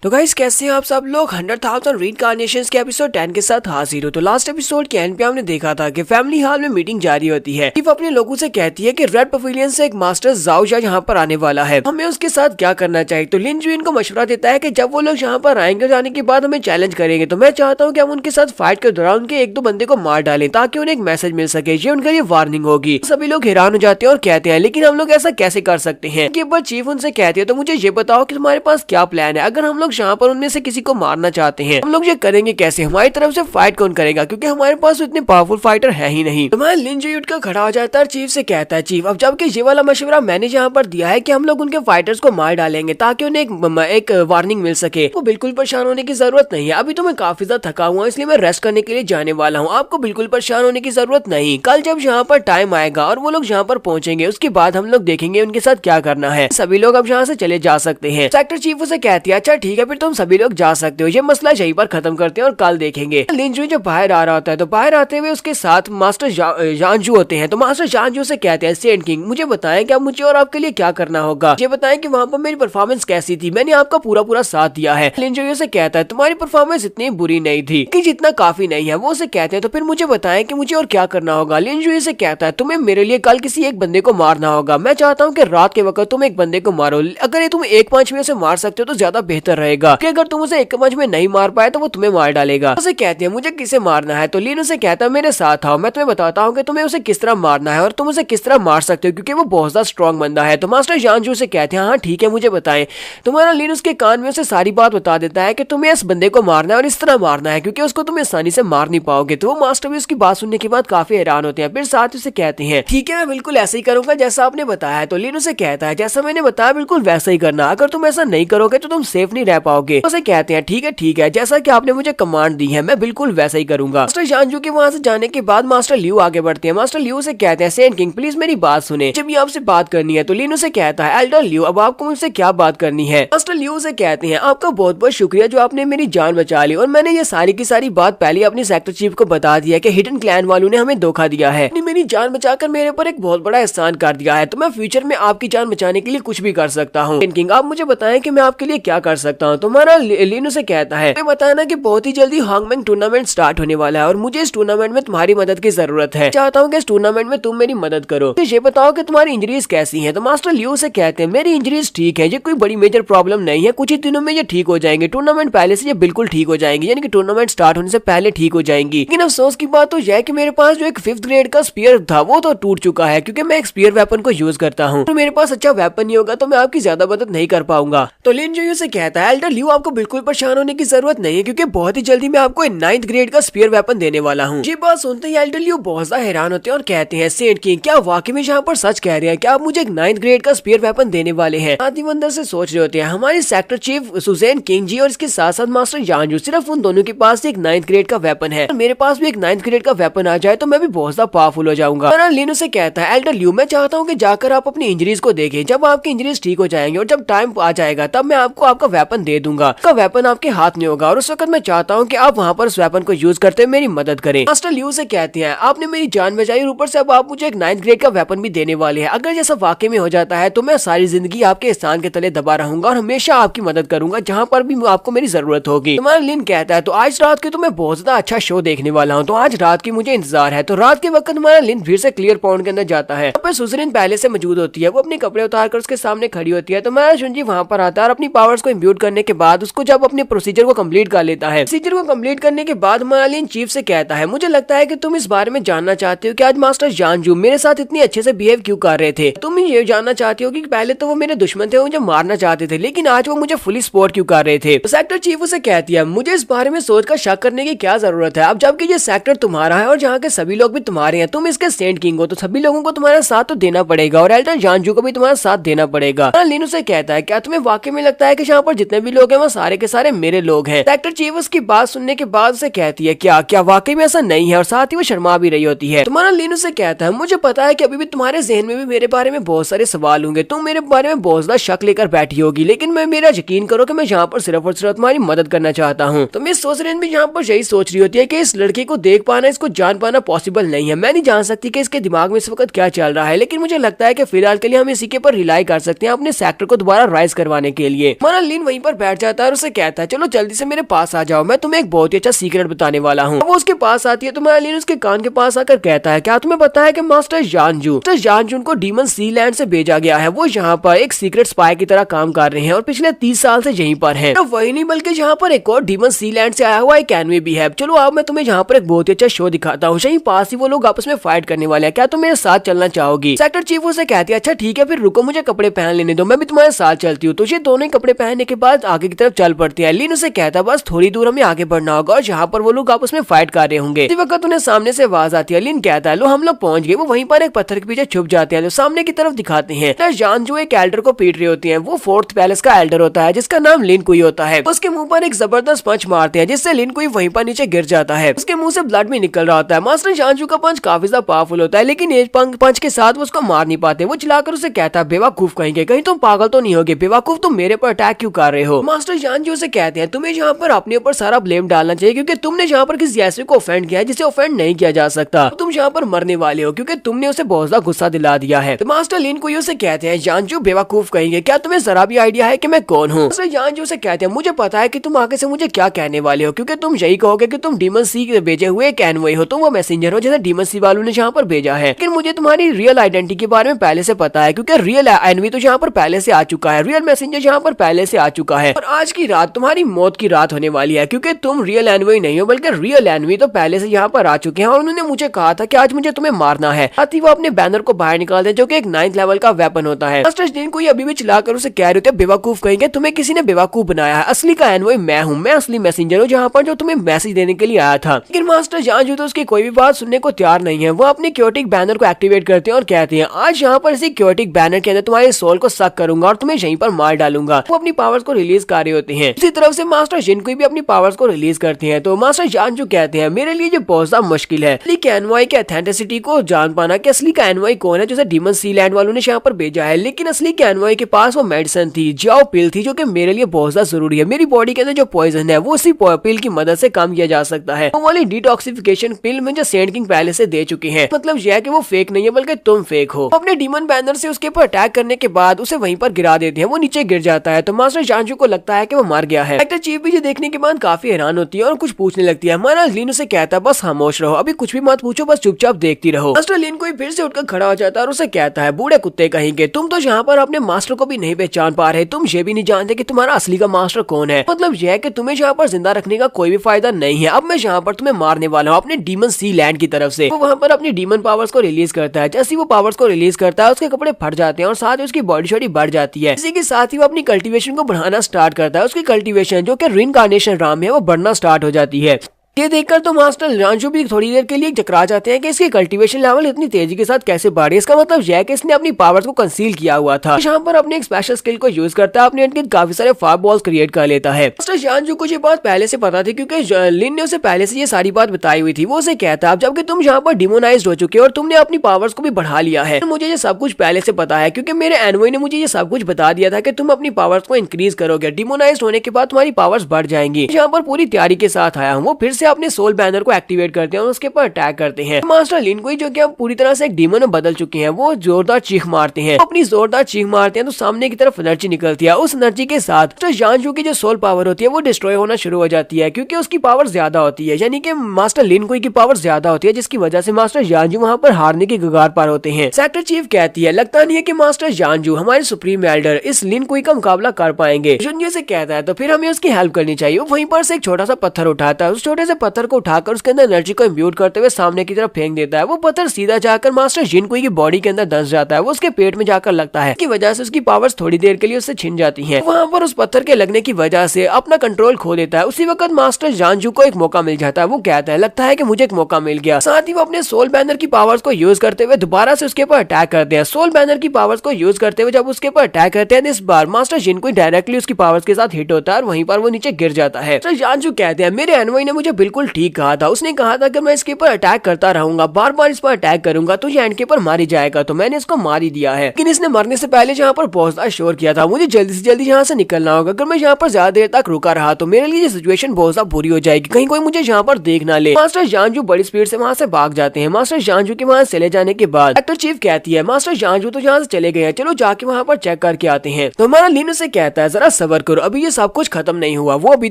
तो गाइस कैसे हैं आप सब लोग 100,000 रीइंकार्नेशंस के एपिसोड 10 के साथ हाजिर हो। तो लास्ट एपिसोड के एंड पे हमने देखा था कि फैमिली हॉल में मीटिंग जारी होती है। वो अपने लोगों से कहती है कि रेड पवेलियन से एक मास्टर जाओ यहाँ पर आने वाला है, हमें उसके साथ क्या करना चाहिए। तो लिन जुइन को मशवरा देता है कि जब वो लोग यहाँ पर आएंगे जाने के बाद हमें चैलेंज करेंगे, तो मैं चाहता हूँ कि हम उनके साथ फाइट के दौरान उनके एक दो बंदे को मार डालें ताकि उन्हें एक मैसेज मिल सके, ये उनका ये वार्निंग होगी। सभी लोग हैरान हो जाते हैं और कहते हैं लेकिन हम लोग ऐसा कैसे कर सकते हैं। के बाद चीफ उनसे कहते हैं तो मुझे ये बताओ कि तुम्हारे पास क्या प्लान है, अगर हम लोग यहाँ पर उनमें से किसी को मारना चाहते हैं हम लोग ये करेंगे कैसे, हमारी तरफ से फाइट कौन करेगा, क्योंकि हमारे पास इतने पावरफुल फाइटर है ही नहीं। तो मैं लिन जुइन का खड़ा हो जाता है, चीफ से कहता है चीफ अब जबकि ये वाला मशवरा मैंने यहाँ पर दिया है कि हम लोग उनके फाइटर्स को मार डालेंगे ताकि उन्हें एक वार्निंग मिल सके, वो बिल्कुल परेशान होने की जरूरत नहीं है। अभी तो मैं काफी ज्यादा थका हुआ इसलिए मैं रेस्ट करने के लिए जाने वाला हूँ, आपको बिल्कुल परेशान होने की जरूरत नहीं। कल जब यहाँ पर टाइम आएगा और वो लोग यहाँ पर पहुंचेंगे उसके बाद हम लोग देखेंगे उनके साथ क्या करना है। सभी लोग अब यहाँ से चले जा सकते हैं। सेक्टर चीफ उसे कहती है अच्छा ठीक है फिर तुम सभी लोग जा सकते हो, ये मसला यहीं पर खत्म करते हैं और कल देखेंगे। लिन जुइन जब बाहर आ रहा होता है तो बाहर आते हुए उसके साथ मास्टर जानजू होते हैं। तो मास्टर जानजू से कहते हैं सेंट किंग मुझे बताएं कि अब मुझे और आपके लिए क्या करना होगा, ये बताएं कि वहाँ पर मेरी परफॉर्मेंस कैसी थी, मैंने आपका पूरा साथ दिया है। लिन जुइन से कहता है तुम्हारी परफॉर्मेंस इतनी बुरी नहीं थी कि जितना काफी नहीं है। वो उसे कहते हैं तो फिर मुझे बताएं कि मुझे और क्या करना होगा। लिन जुइन से कहता है तुम्हें मेरे लिए कल किसी एक बंदे को मारना होगा, मैं चाहता हूँ कि रात के वक्त तुम एक बंदे को मारो, अगर ये तुम एक पंच में उसे मार सकते हो तो ज्यादा बेहतर रहेगा कि अगर तुम उसे एक पंच में नहीं मार पाए तो वो तुम्हें मार डालेगा। उसे कहते हैं मुझे किसे मारना है। तो लिन उसे कहता है मेरे साथ आओ, मैं तुम्हें बताता हूँ कि तुम्हें उसे किस तरह मारना है और तुम उसे किस तरह मार सकते हो क्योंकि वो बहुत ज्यादा स्ट्रॉन्ग बंदा है। तो मास्टर जानजू से कहते हैं हाँ ठीक है मुझे बताएं। तुम्हारा लिन उसके कान में उसे सारी बात बता देता है कि तुम्हें इस बंदे को मारना है और इस तरह मारना है क्योंकि उसको तुम आसानी से मार नहीं पाओगे। तो वो मास्टर भी उसकी बात सुनने के बाद काफी हैरान होते हैं, फिर साथ उसे कहते हैं ठीक है मैं बिल्कुल ऐसा ही करूंगा जैसा आपने बताया है। तो लिन उसे कहता है जैसा मैंने बताया बिल्कुल वैसा ही करना, अगर तुम ऐसा नहीं करोगे तो तुम सेफ नहीं रह पाओगे। उसे कहते हैं ठीक है जैसा कि आपने मुझे कमांड दी है मैं बिल्कुल वैसा ही करूंगा। मास्टर जानजू के वहां से जाने के बाद मास्टर लियू आगे बढ़ते हैं। मास्टर लियू से कहते हैं सेंट किंग प्लीज मेरी बात सुने, जब ये आपसे बात करनी है। तो लिन उसे कहता है एल्डर लियू अब आपको मुझसे क्या बात करनी है। मास्टर लियू से कहते हैं आपका बहुत बहुत शुक्रिया जो आपने मेरी जान बचा ली और मैंने ये सारी की सारी बात पहले अपनी सेक्टर चीफ को बता दिया कि हिडन क्लैन वालों ने हमें धोखा दिया है, मेरी जान बचाकर मेरे ऊपर एक बहुत बड़ा एहसान कर दिया है, तो मैं फ्यूचर में आपकी जान बचाने के लिए कुछ भी कर सकता हूँ। सेंट किंग आप मुझे बताएं कि मैं आपके लिए क्या कर सकता हूँ। तुम्हारा लिन उसे कहता है बताना कि बहुत ही जल्दी हांगमैंग टूर्नामेंट स्टार्ट होने वाला है और मुझे इस टूर्नामेंट में तुम्हारी मदद की जरूरत है, चाहता हूँ कि इस टूर्नामेंट में तुम मेरी मदद करो। तो ये बताओ कि तुम्हारी इंजरीज कैसी हैं। तो मास्टर लियू से कहते हैं मेरी इंजरीज ठीक है, ये कोई बड़ी मेजर प्रॉब्लम नहीं है, कुछ ही दिनों में ये ठीक हो जाएंगे, टूर्नामेंट पहले से ये बिल्कुल ठीक हो जाएंगी, यानी कि टूर्नामेंट स्टार्ट होने से पहले ठीक हो जाएंगी। लेकिन अफसोस की बात तो यह है कि मेरे पास जो एक 5th ग्रेड का स्पीयर था वो तो टूट चुका है क्योंकि मैं एक स्पीयर वेपन को यूज करता हूँ, तो मेरे पास अच्छा वेपन नहीं होगा तो मैं आपकी ज्यादा मदद नहीं कर पाऊंगा। तो लिन जुइन से कहता है एल्डर लियू आपको बिल्कुल परेशान होने की जरूरत नहीं है क्योंकि बहुत ही जल्दी मैं आपको 9th ग्रेड का स्पीयर वेपन देने वाला हूँ। ये बात सुनते ही एल्डर लियू बहुत ज्यादा हैरान होते हैं और कहते हैं सेंट किंग क्या वाकई में यहाँ पर सच कह रहे हैं, क्या आप मुझे एक 9th ग्रेड का स्पीयर वेपन देने वाले हैं। आदि अंदर से सोच रहे होते हैं हमारे सेक्टर चीफ सुजैन किंग जी और इसके साथ साथ मास्टर जानजू सिर्फ उन दोनों के पास एक 9th ग्रेड का वेपन है, मेरे पास भी एक 9th ग्रेड का वेपन आ जाए तो मैं भी बहुत ज्यादा पावरफुल हो जाऊंगा। लिन उसे कहता है एल्डर लियू मैं चाहता हूँ कि जाकर आप अपनी इंजरीज को देखें, जब आपकी इंजरीज ठीक हो जाएंगे और जब टाइम आ जाएगा तब मैं आपको आपका वेपन दे दूंगा, आपका वेपन आपके हाथ में होगा और उस वक्त मैं चाहता हूँ कि आप वहाँ पर उस वेपन को यूज करते मेरी मदद करें। मास्टर लियू से कहते हैं आपने मेरी जान बचाई और ऊपर से अब आप मुझे एक 9th ग्रेड का वेपन भी देने वाले हैं, अगर जैसा वाकई में हो जाता है तो मैं सारी जिंदगी आपके एहसान के तले दबा रहूंगा और हमेशा आपकी मदद करूंगा जहाँ पर भी आपको मेरी जरूरत होगी। तुम्हारा लिन कहता है तो आज रात के तो मैं बहुत ज्यादा अच्छा शो देखने वाला हूँ, तो आज रात की मुझे इंतजार है। तो रात के वक्त हमारा लिन फिर से क्लियर पॉइंट के अंदर जाता है, सुजरिन पहले से मौजूद होती है, वो अपने कपड़े उतार कर उसके सामने खड़ी होती है। तो हमारा शुनजी वहाँ पर आता है और अपनी पावर्स को इम्ब्यूट करने के बाद उसको जब अपने प्रोसीजर को कम्प्लीट कर लेता है, प्रोसीजर को कम्प्लीट करने के बाद हमारा लिन चीफ से कहता है मुझे लगता है कि तुम इस बारे में जानना चाहते हो कि आज मास्टर जानजू मेरे साथ इतनी अच्छे से बिहेव क्यों कर रहे थे। तुम ये जानना चाहते हो कि पहले तो वो मेरे दुश्मन थे, मुझे मारना चाहते थे, लेकिन आज वो मुझे फुली सपोर्ट क्यों कर रहे थे। तो सेक्टर चीफ उसे कहती है मुझे इस बारे में सोच कर शक करने की क्या जरूरत है, अब जबकि ये सेक्टर तुम्हारा है और जहाँ के सभी लोग भी तुम्हारे हैं, तुम इसके सेंट किंग हो तो सभी लोगों को तुम्हारा साथ तो देना पड़ेगा और एल्डर जानजू को भी तुम्हारा साथ देना पड़ेगा। लिन उसे कहता है क्या तुम्हें वाकई में लगता है कि यहाँ पर जितने भी लोग हैं वो सारे के सारे मेरे लोग हैं। सेक्टर चीफ उसकी बात सुनने के बाद उसे कहती है क्या क्या वाकई में ऐसा नहीं है और साथ ही वो शर्मा भी रही होती है। तुम्हारा लिन उसे कहता है मुझे पता है कि अभी भी तुम्हारे जहन में भी मेरे बारे में बहुत सारे सवाल होंगे, तुम मेरे बारे में बहुत ज्यादा शक लेकर बैठी होगी, लेकिन मैं मेरा यकीन करो कि मैं यहाँ पर सिर्फ और सिर्फ तुम्हारी मदद करना चाहता हूँ। तो मिस सोजरेन भी यहाँ पर यही सोच रही होती है कि इस लड़के को देख पाना इसको जान पाना पॉसिबल नहीं है, मैं नहीं जान सकती कि इसके दिमाग में इस वक्त क्या चल रहा है, लेकिन मुझे लगता है कि फिलहाल के लिए हम इसी के ऊपर रिलाई कर सकते हैं अपने सेक्टर को दोबारा राइज करवाने के लिए। हमारा लिन वहीं पर पर बैठ जाता है और उसे कहता है चलो जल्दी से मेरे पास आ जाओ, मैं तुम्हें एक बहुत ही अच्छा सीक्रेट बताने वाला हूँ। वो उसके पास आती है तो मैलिन उसके कान के पास आकर कहता है क्या तुम्हें पता है कि मास्टर जानजू को डीमन सी लैंड से भेजा गया है। वो यहाँ पर एक सीक्रेट स्पाई की तरह काम कर रहे हैं और पिछले 30 साल से यहीं पर हैं। तो वही नहीं बल्कि यहाँ पर एक और डीमन सी लैंड से आया हुआ एक एनवी भी है। चलो अब मैं तुम्हें यहाँ पर एक बहुत ही अच्छा शो दिखाता हूँ। यहीं पास ही वो लोग आपस में फाइट करने वाले हैं, क्या तुम मेरे साथ चलना चाहोगी? सेक्टर चीफ उसे कहती है अच्छा ठीक है फिर रुको मुझे कपड़े पहन लेने दो, मैं भी तुम्हारे साथ चलती हूँ। तो ये दोनों ही कपड़े पहनने के बाद आगे की तरफ चल पड़ती है। लिन उसे कहता है बस थोड़ी दूर हमें आगे बढ़ना होगा और यहाँ पर वो लोग आपस में फाइट कर रहे होंगे। इसी वक्त उन्हें सामने से आवाज आती है। लिन कहता है लो हम लोग पहुंच गए। वो वहीं पर एक पत्थर के पीछे छुप जाते हैं। तो सामने की तरफ दिखाते हैं जानजू एक एल्डर को पीट रही होती है। वो 4th पैलेस का एल्डर होता है जिसका नाम लिन कुई होता है। उसके मुंह पर एक जबरदस्त पंच मारते हैं जिससे लिन कुई वहीं पर नीचे गिर जाता है। उसके मुंह से ब्लड भी निकल रहा होता है। मास्टर जानजू का पंच काफी ज्यादा पावरफुल होता है लेकिन एक पंच के साथ वो उसको मार नहीं पाते। वो चिल्लाकर उसे कहता है बेवकूफ कहेंगे, कहीं तुम पागल तो नहीं होगे, बेवकूफ तुम मेरे पर अटैक क्यों कर रहे हो? मास्टर जानजू से कहते हैं तुम्हें यहाँ पर अपने ऊपर सारा ब्लेम डालना चाहिए क्योंकि तुमने यहाँ पर किसी ऐसे को ऑफेंड किया है जिसे ऑफेंड नहीं किया जा सकता। तुम यहाँ पर मरने वाले हो क्योंकि तुमने उसे बहुत ज्यादा गुस्सा दिला दिया है। तो मास्टर लिन कुई उसे कहते हैं जानजू बेवकूफ कहेंगे, क्या तुम्हें जरा भी आइडिया है कि मैं कौन हूँ? मास्टर जानजू से कहते हैं मुझे पता है कि तुम आगे से मुझे क्या कहने वाले हो क्योंकि तुम यही कहोगे कि तुम डीमन सी के भेजे हुए एक एनवॉय हो, तुम वो मैसेंजर हो जैसे डीमन सी वालों ने यहाँ पर भेजा है। लेकिन मुझे तुम्हारी रियल आइडेंटिटी के बारे में पहले से पता है क्योंकि रियल एनवी तो यहाँ पर पहले से आ चुका है, रियल मैसेंजर यहाँ पर पहले से आ चुका है और आज की रात तुम्हारी मौत की रात होने वाली है क्योंकि तुम रियल एनवी नहीं हो बल्कि रियल एनवी तो पहले से यहाँ पर आ चुके हैं और उन्होंने मुझे कहा था कि आज मुझे तुम्हें मारना है। साथ ही वो अपने बैनर को बाहर निकाल दे जो कि एक 9th लेवल का वेपन होता है। मास्टर लिन कुई अभी भी चिल्लाकर उसे कह रहे थे बेवकूफ कहेंगे, तुम्हें किसी ने बेवकूफ बनाया है, असली का एनवी मैं हूँ, मैं असली मैसेंजर हूँ जहाँ पर जो तुम्हें मैसेज देने के लिए आया था। लेकिन मास्टर जानजू तो उसकी कोई भी बात सुनने को तैयार नहीं है। वो अपने क्योटिक बैनर को एक्टिवेट करते हैं और कहते हैं आज यहाँ पर इसी क्योटिक बैनर के अंदर तुम्हारे सोल को सक करूंगा और तुम्हें यहीं पर मार डालूंगा। वो अपनी पावर्स को रिलीज कर रहे होते हैं। इसी तरफ से मास्टर जिन कोई भी अपनी पावर्स को रिलीज करते हैं। तो मास्टर जानजू कहते हैं मेरे लिए ये बहुत ज्यादा मुश्किल है असली के एनवाई के ऑथेंटिसिटी को जान पाना कि असली का एनवाई कौन है जैसे डीमन सी लैंड वालों ने यहाँ पर भेजा है। लेकिन असली के एनवाई के पास वो मेडिसिन थी, जाओ पिल थी जो कि मेरे लिए बहुत ज्यादा जरूरी है। मेरी बॉडी के अंदर जो पॉइजन है वो उसी पिल की मदद से कम किया जा सकता है। वो वाली डिटॉक्सिफिकेशन पिल में जो सेंट किंग पहले से दे चुके हैं। मतलब यह है कि वो फेक नहीं है बल्कि तुम फेक हो। अपने डीमन बैनर से उसके ऊपर अटैक करने के बाद उसे वहीं पर गिरा देते हैं। वो नीचे गिर जाता है तो मास्टर जानजू को लगता है कि वो मर गया है। सेक्टर चीफ भी ये देखने के बाद काफी हैरान होती है और कुछ पूछने लगती है। हमारा लिन उसे कहता है बस खामोश रहो, अभी कुछ भी मत पूछो, बस चुपचाप देखती रहो। मास्टर लिन कोई फिर से उठकर खड़ा हो जाता है और उसे कहता है बूढ़े कुत्ते कहेंगे, तुम तो यहाँ पर अपने मास्टर को भी नहीं पहचान पा रहे, तुम ये भी नहीं जानते कि तुम्हारा असली का मास्टर कौन है। मतलब यह है कि तुम्हें यहाँ पर जिंदा रखने का कोई भी फायदा नहीं है। अब मैं यहाँ पर तुम्हें मारने वाला हूँ अपने डीमन सी लैंड की तरफ से। वो वहाँ पर अपनी डीमन पावर्स को रिलीज करता है। जैसे वो पावर्स को रिलीज करता है उसके कपड़े फट जाते हैं और साथ ही उसकी बॉडी शॉडी बढ़ जाती है। इसी के साथ ही वो अपनी कल्टीवेशन को बढ़ाना स्टार्ट करता है। उसकी कल्टीवेशन जो कि रिइनकार्नेशन राम है वो बढ़ना स्टार्ट हो जाती है। ये देखकर तो मास्टर जानजू भी थोड़ी देर के लिए चकरा जाते हैं कि इसकी कल्टीवेशन लेवल इतनी तेजी के साथ कैसे बढ़े। इसका मतलब यह है कि इसने अपनी पावर्स को कंसील किया हुआ था। यहाँ पर अपने एक स्पेशल स्किल को यूज करता है, अपने इनके काफी सारे फायर बॉल्स क्रिएट कर लेता है। मास्टर जानजू को ये बात पहले से पता थी क्योंकि लिन ने उसे पहले से ये सारी बात बताई हुई थी। वो उसे कहता है जबकि तुम यहाँ पर डिमोनाइज्ड हो चुके हो और तुमने अपनी पावर्स को भी बढ़ा लिया है। मुझे ये सब कुछ पहले से पता है क्योंकि मेरे एनवॉय ने मुझे ये सब कुछ बता दिया था कि तुम अपनी पावर्स को इंक्रीज करोगे, डिमोनाइज्ड होने के बाद तुम्हारी पावर्स बढ़ जाएंगी। यहाँ पर पूरी तैयारी के साथ आया हूँ। वो फिर से अपने सोल बैनर को एक्टिवेट करते हैं और उसके ऊपर अटैक करते हैं। मास्टर लिन कोई जो कि अब पूरी तरह से एक डीमन में बदल चुके हैं, वो जोरदार चीख मारते हैं। अपनी जोरदार चीख मारते हैं तो सामने की तरफ एनर्जी निकलती है। उस एनर्जी के साथ तो जानजू की जो सोल पावर होती है वो डिस्ट्रॉय होना शुरू हो जाती है क्योंकि उसकी पावर ज्यादा होती है, यानी कि मास्टर लिन कोई की पावर ज्यादा होती है जिसकी वजह से मास्टर जानजू वहाँ पर हारने की कगार पर होते हैं। सेक्टर चीफ कहती है लगता नहीं है कि मास्टर जानजू हमारे सुप्रीम एल्डर इस लिन कोई का मुकाबला कर पाएंगे। जुनियर से कहता है तो फिर हमें उसकी हेल्प करनी चाहिए। वो वहीं पर से एक छोटा सा पत्थर उठाता है। उस छोटे से पत्थर को उठाकर उसके अंदर एनर्जी को इम्ब्यूट करते हुए सामने की तरफ फेंक देता है। वो पत्थर सीधा जाकर मास्टर जिन कोई की बॉडी के अंदर धंस जाता है। वो उसके पेट में जाकर लगता है, की वजह से उसकी पावर्स थोड़ी देर के लिए उससे छिन जाती हैं। वहाँ पर उस पत्थर के लगने की वजह से अपना कंट्रोल खो देता है। उसी वक्त मास्टर जानजू को एक मौका मिल जाता है। वो कहता है लगता है कि मुझे एक मौका मिल गया। साथ ही वो अपने सोल बैनर की पावर्स को यूज करते हुए दोबारा से उसके ऊपर अटैक करते हैं। सोल बैनर की पावर्स को यूज करते हुए जब उसके ऊपर अटैक करते हैं इस बार मास्टर जिन कोई डायरेक्टली उसकी पावर्स के साथ हिट होता है और वहीं पर वो नीचे गिर जाता है। तो जानजू कहते हैं मेरे एनवॉय ने मुझे बिल्कुल ठीक कहा था। उसने कहा था कि मैं इसके ऊपर अटैक करता रहूंगा, बार बार इस पर अटैक करूंगा तो ये एंड के ऊपर मार ही जाएगा, तो मैंने इसको मार ही दिया है। लेकिन इसने मरने से पहले यहाँ पर बहुत ज्यादा शोर किया था, मुझे जल्दी से जल्दी यहाँ से निकलना होगा। अगर मैं यहाँ पर ज्यादा देर तक रुका रहा तो मेरे लिए सिचुएशन बहुत ज्यादा बुरी हो जाएगी, कहीं कोई मुझे यहाँ पर देख ना ले। मास्टर जानजू बड़ी स्पीड से वहाँ से भाग जाते हैं। मास्टर जानजू के वहाँ चले जाने के बाद एक्टर चीफ कहती है मास्टर जानजू तो यहाँ से चले गए हैं, चलो जाके वहाँ पर चेक करके आते हैं। तो हमारा लिन से कहता है जरा सब्र करो, अभी ये सब कुछ खत्म नहीं हुआ, वो अभी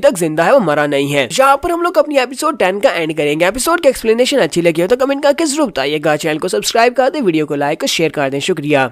तक जिंदा है, वो मरा नहीं है। यहाँ पर हम लोग अपनी एपिसोड 10 का एंड करेंगे। एपिसोड की एक्सप्लेनेशन अच्छी लगी हो तो कमेंट करके जरूर बताइएगा। चैनल को सब्सक्राइब कर दे, वीडियो को लाइक और शेयर कर दें। शुक्रिया।